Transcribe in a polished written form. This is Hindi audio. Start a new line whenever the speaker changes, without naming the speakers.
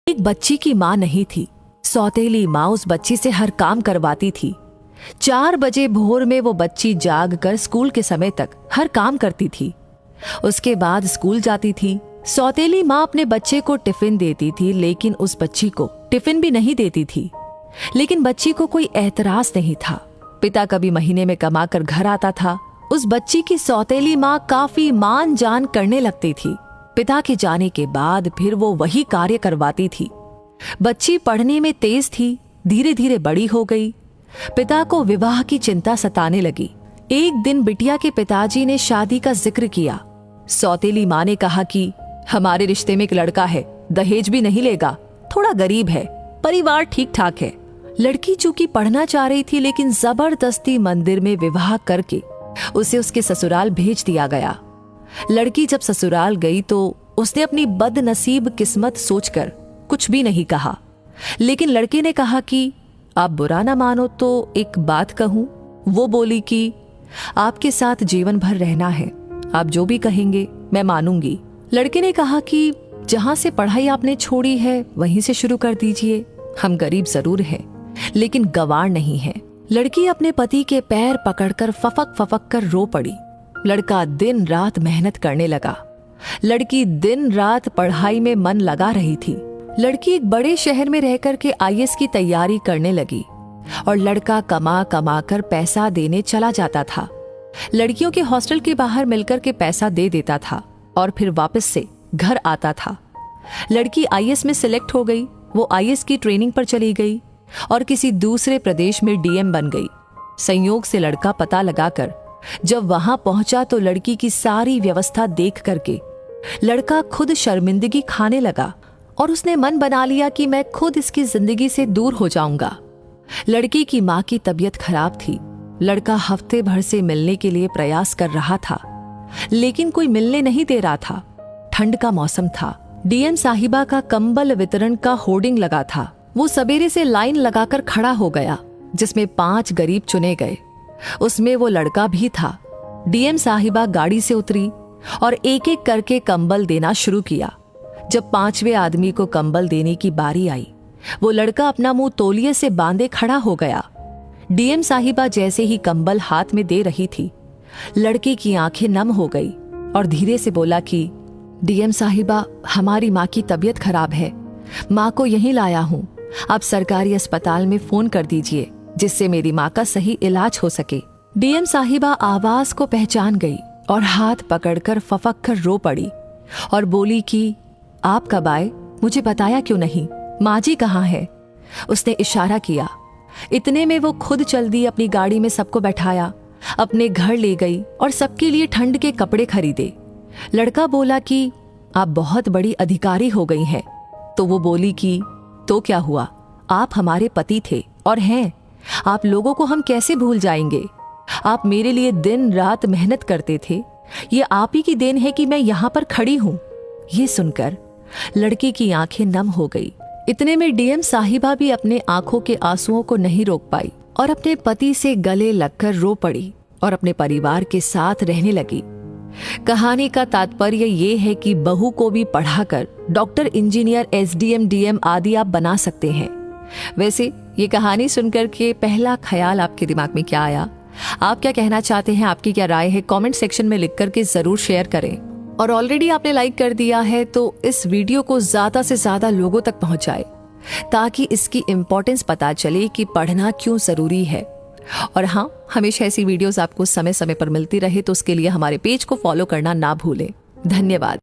एक बच्ची की माँ नहीं थी। सौतेली माँ उस बच्ची से हर काम करवाती थी। 4 बजे भोर में वो बच्ची जाग कर स्कूल के समय तक हर काम करती थी। उसके बाद स्कूल जाती थी। सौतेली माँ अपने बच्चे को टिफिन देती थी, लेकिन उस बच्ची को टिफिन भी नहीं देती थी। लेकिन बच्ची को कोई एतराज नहीं था। पिता कभी महीने में कमाकर घर आता था। उस बच्ची की सौतेली माँ काफी मान जान करने लगती थी। पिता के जाने के बाद फिर वो वही कार्य करवाती थी। बच्ची पढ़ने में तेज थी, धीरे धीरे बड़ी हो गई। पिता को विवाह की चिंता सताने लगी। एक दिन बिटिया के पिताजी ने शादी का जिक्र किया। सौतेली माँ ने कहा कि हमारे रिश्ते में एक लड़का है, दहेज भी नहीं लेगा, थोड़ा गरीब है, परिवार ठीक ठाक है। लड़की चूंकि पढ़ना चाह रही थी, लेकिन जबरदस्ती मंदिर में विवाह करके उसे उसके ससुराल भेज दिया गया। लड़की जब ससुराल गई तो उसने अपनी बदनसीब किस्मत सोचकर कुछ भी नहीं कहा। लेकिन लड़के ने कहा कि आप बुरा ना मानो तो एक बात कहूं। वो बोली कि आपके साथ जीवन भर रहना है, आप जो भी कहेंगे मैं मानूंगी। लड़के ने कहा कि जहां से पढ़ाई आपने छोड़ी है वहीं से शुरू कर दीजिए। हम गरीब जरूर हैं, लेकिन गवार नहीं है। लड़की अपने पति के पैर पकड़कर फफक फफक कर रो पड़ी। लड़का दिन रात मेहनत करने लगा। लड़की दिन रात पढ़ाई में मन लगा रही थी। लड़की एक बड़े शहर में रहकर के आईएएस की तैयारी करने लगी और लड़का कमा कमा कर पैसा देने चला जाता था। लड़कियों के हॉस्टल के बाहर मिलकर के पैसा दे देता था और फिर वापस से घर आता था। लड़की आईएएस में सिलेक्ट हो गई। वो आईएएस की ट्रेनिंग पर चली गई और किसी दूसरे प्रदेश में डीएम बन गई। संयोग से लड़का पता लगाकर जब वहां पहुंचा तो लड़की की सारी व्यवस्था देख करके लड़का खुद शर्मिंदगी खाने लगा और उसने मन बना लिया कि मैं खुद इसकी जिंदगी से दूर हो जाऊंगा। लड़की की मां की तबीयत खराब थी। लड़का हफ्ते भर से मिलने के लिए प्रयास कर रहा था, लेकिन कोई मिलने नहीं दे रहा था। ठंड का मौसम था। डीएम साहिबा का कंबल वितरण का होर्डिंग लगा था। वो सवेरे से लाइन लगाकर खड़ा हो गया, जिसमें 5 गरीब चुने गए। उसमें वो लड़का भी था। डीएम साहिबा गाड़ी से उतरी और एक एक करके कंबल देना शुरू किया। जब 5वें आदमी को कंबल देने की बारी आई, वो लड़का अपना मुंह तौलिए से बांधे खड़ा हो गया। डीएम साहिबा जैसे ही कंबल हाथ में दे रही थी, लड़के की आंखें नम हो गई और धीरे से बोला कि डीएम साहिबा, हमारी माँ की तबीयत खराब है, माँ को यहीं लाया हूँ। आप सरकारी अस्पताल में फोन कर दीजिए जिससे मेरी माँ का सही इलाज हो सके। डीएम साहिबा आवाज को पहचान गई और हाथ पकड़कर फफक कर रो पड़ी और बोली कि आप कब आए, मुझे बताया क्यों नहीं, माँ जी कहाँ है? उसने इशारा किया। इतने में वो खुद चल दी। अपनी गाड़ी में सबको बैठाया, अपने घर ले गई और सबके लिए ठंड के कपड़े खरीदे। लड़का बोला कि आप बहुत बड़ी अधिकारी हो गई हैं। तो वो बोली कि तो क्या हुआ, आप हमारे पति थे और हैं। आप लोगों को हम कैसे भूल जाएंगे? आप मेरे लिए दिन रात मेहनत करते थे। ये आप ही की देन है कि मैं यहाँ पर खड़ी हूँ। ये सुनकर लड़की की आंखें नम हो गई। इतने में डीएम साहिबा भी अपने आंखों के आंसुओं को नहीं रोक पाई और अपने पति से गले लगकर रो पड़ी और अपने परिवार के साथ रहने लगी। कहानी का तात्पर्य ये है कि बहू को भी पढ़ाकर डॉक्टर, इंजीनियर, एसडीएम, डीएम आदि आप बना सकते हैं। वैसे ये कहानी सुनकर के पहला ख्याल आपके दिमाग में क्या आया? आप क्या कहना चाहते हैं? आपकी क्या राय है? कमेंट सेक्शन में लिख करके जरूर शेयर करें। और ऑलरेडी आपने लाइक कर दिया है तो इस वीडियो को ज्यादा से ज्यादा लोगों तक पहुंचाए, ताकि इसकी इम्पोर्टेंस पता चले कि पढ़ना क्यों जरूरी है। और हाँ, हमेशा ऐसी वीडियोस आपको समय समय पर मिलती रहे तो उसके लिए हमारे पेज को फॉलो करना ना भूलें। धन्यवाद।